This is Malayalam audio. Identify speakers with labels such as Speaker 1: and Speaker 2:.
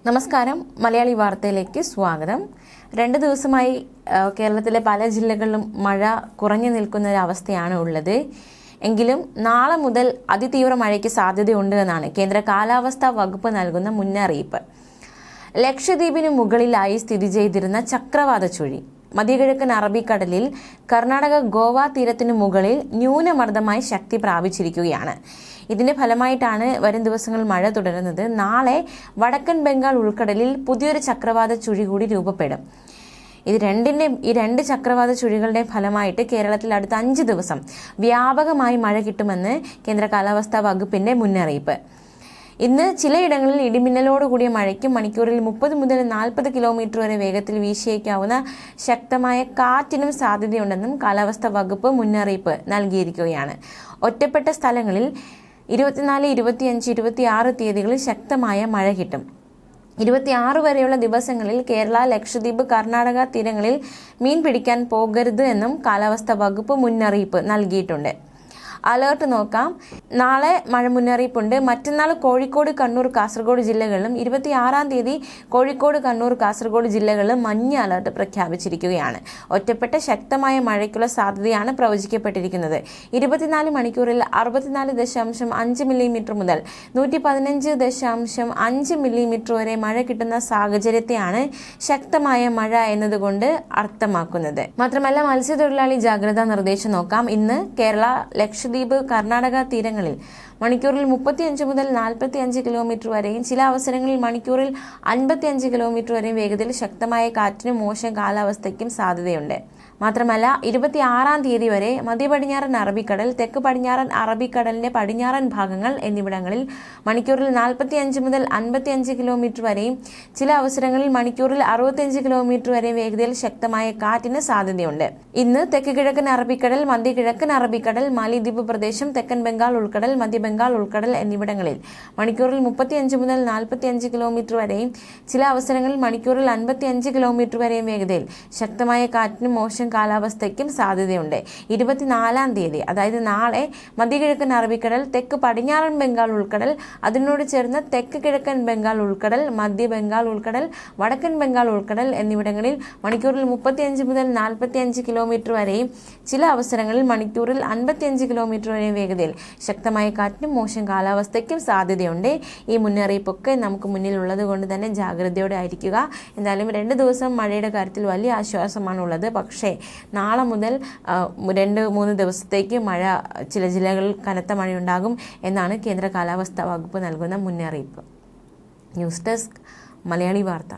Speaker 1: നമസ്കാരം, മലയാളി വാർത്തയിലേക്ക് സ്വാഗതം. 2 ദിവസമായി കേരളത്തിലെ പല ജില്ലകളിലും മഴ കുറഞ്ഞു നിൽക്കുന്ന ഒരു അവസ്ഥയാണ് ഉള്ളത്. എങ്കിലും നാളെ മുതൽ അതിതീവ്ര മഴയ്ക്ക് സാധ്യതയുണ്ട് എന്നാണ് കേന്ദ്ര കാലാവസ്ഥാ വകുപ്പ് നൽകുന്ന മുന്നറിയിപ്പ്. ലക്ഷദ്വീപിന് മുകളിലായി സ്ഥിതി ചെയ്തിരുന്ന ചക്രവാത ചുഴി മധ്യകിഴക്കൻ അറബിക്കടലിൽ കർണാടക ഗോവ തീരത്തിനു മുകളിൽ ന്യൂനമർദ്ദമായി ശക്തി പ്രാപിച്ചിരിക്കുകയാണ്. ഇതിന്റെ ഫലമായിട്ടാണ് വരും ദിവസങ്ങളിൽ മഴ തുടരുന്നത്. നാളെ വടക്കൻ ബംഗാൾ ഉൾക്കടലിൽ പുതിയൊരു ചക്രവാത ചുഴി കൂടി രൂപപ്പെടും. ഈ രണ്ട് ചക്രവാത ചുഴികളുടെ ഫലമായിട്ട് കേരളത്തിൽ അടുത്ത 5 ദിവസം വ്യാപകമായി മഴ കിട്ടുമെന്ന് കേന്ദ്ര കാലാവസ്ഥാ വകുപ്പിന്റെ മുന്നറിയിപ്പ്. ഇന്ന് ചിലയിടങ്ങളിൽ ഇടിമിന്നലോടുകൂടിയ മഴയ്ക്കും മണിക്കൂറിൽ 30 മുതൽ 40 കിലോമീറ്റർ വരെ വേഗത്തിൽ വീശിയേക്കാവുന്ന ശക്തമായ കാറ്റിനും സാധ്യതയുണ്ടെന്നും കാലാവസ്ഥാ വകുപ്പ് മുന്നറിയിപ്പ് നൽകിയിരിക്കുകയാണ്. ഒറ്റപ്പെട്ട സ്ഥലങ്ങളിൽ 24, 25, 26 തീയതികളിൽ ശക്തമായ മഴ കിട്ടും. 26 വരെയുള്ള ദിവസങ്ങളിൽ കേരള, ലക്ഷദ്വീപ്, കർണാടക തീരങ്ങളിൽ മീൻ പിടിക്കാൻ പോകരുത് എന്നും കാലാവസ്ഥാ വകുപ്പ് മുന്നറിയിപ്പ് നൽകിയിട്ടുണ്ട്. അലേർട്ട് നോക്കാം. നാളെ മഴ മുന്നറിയിപ്പുണ്ട്. മറ്റന്നാൾ കോഴിക്കോട്, കണ്ണൂർ, കാസർഗോഡ് ജില്ലകളിലും 26-ാം തീയതി കോഴിക്കോട്, കണ്ണൂർ, കാസർഗോഡ് ജില്ലകളിലും മഞ്ഞ അലേർട്ട് പ്രഖ്യാപിച്ചിരിക്കുകയാണ്. ഒറ്റപ്പെട്ട ശക്തമായ മഴയ്ക്കുള്ള സാധ്യതയാണ് പ്രവചിക്കപ്പെട്ടിരിക്കുന്നത്. 24 മണിക്കൂറിൽ 64.5 മില്ലിമീറ്റർ മുതൽ 115.5 മില്ലിമീറ്റർ വരെ മഴ കിട്ടുന്ന സാഹചര്യത്തെയാണ് ശക്തമായ മഴ എന്നതുകൊണ്ട് അർത്ഥമാക്കുന്നത്. മാത്രമല്ല, മത്സ്യത്തൊഴിലാളി ജാഗ്രതാ നിർദ്ദേശം നോക്കാം. ഇന്ന് കേരള, ലക്ഷദ്വീപ്, കർണാടക തീരങ്ങളിൽ മണിക്കൂറിൽ 35 മുതൽ 45 കിലോമീറ്റർ വരെയും ചില അവസരങ്ങളിൽ മണിക്കൂറിൽ 55 കിലോമീറ്റർ വരെയും വേഗതയിൽ ശക്തമായ കാറ്റിനും മോശം കാലാവസ്ഥയ്ക്കും സാധ്യതയുണ്ട്. മാത്രമല്ല, 26-ാം തീയതി വരെ മധ്യ പടിഞ്ഞാറൻ അറബിക്കടൽ, തെക്ക് പടിഞ്ഞാറൻ അറബിക്കടലിന്റെ പടിഞ്ഞാറൻ ഭാഗങ്ങൾ എന്നിവിടങ്ങളിൽ മണിക്കൂറിൽ 45 മുതൽ 55 കിലോമീറ്റർ വരെയും ചില അവസരങ്ങളിൽ മണിക്കൂറിൽ 65 കിലോമീറ്റർ വരെയും വേഗതയിൽ ശക്തമായ കാറ്റിന് സാധ്യതയുണ്ട്. ഇന്ന് തെക്ക് കിഴക്കൻ അറബിക്കടൽ, മധ്യ കിഴക്കൻ അറബിക്കടൽ, മാലിദ്വീപ് പ്രദേശം, തെക്കൻ ബംഗാൾ ഉൾക്കടൽ, മധ്യ ബംഗാൾ ഉൾക്കടൽ എന്നിവിടങ്ങളിൽ മണിക്കൂറിൽ 35 മുതൽ 45 കിലോമീറ്റർ വരെയും ചില അവസരങ്ങളിൽ മണിക്കൂറിൽ 55 കിലോമീറ്റർ വരെയും വേഗതയിൽ ശക്തമായ കാറ്റിനും മോശം കാലാവസ്ഥയ്ക്കും സാധ്യതയുണ്ട്. 24-ാം തീയതി, അതായത് നാളെ, മധ്യകിഴക്കൻ അറബിക്കടൽ, തെക്ക് പടിഞ്ഞാറൻ ബംഗാൾ ഉൾക്കടൽ, അതിനോട് ചേർന്ന് തെക്ക് കിഴക്കൻ ബംഗാൾ ഉൾക്കടൽ, മധ്യ ബംഗാൾ ഉൾക്കടൽ, വടക്കൻ ബംഗാൾ ഉൾക്കടൽ എന്നിവിടങ്ങളിൽ മണിക്കൂറിൽ 35 മുതൽ 45 കിലോമീറ്റർ വരെയും ചില അവസരങ്ങളിൽ മണിക്കൂറിൽ 55 കിലോമീറ്റർ വരെയും വേഗതയിൽ ശക്തമായ കാറ്റിനും മോശം കാലാവസ്ഥയ്ക്കും സാധ്യതയുണ്ട്. ഈ മുന്നറിയിപ്പൊക്കെ നമുക്ക് മുന്നിലുള്ളത് കൊണ്ട് തന്നെ ജാഗ്രതയോടെ ആയിരിക്കുക. എന്തായാലും 2 ദിവസം മഴയുടെ കാര്യത്തിൽ വലിയ ആശ്വാസമാണുള്ളത്. പക്ഷേ നാളെ മുതൽ 2-3 ദിവസത്തേക്ക് മഴ, ചില ജില്ലകളിൽ കനത്ത മഴയുണ്ടാകും എന്നാണ് കേന്ദ്ര കാലാവസ്ഥാ വകുപ്പ് നൽകുന്ന മുന്നറിയിപ്പ്. ന്യൂസ് ഡെസ്ക്, മലയാളി വാർത്ത.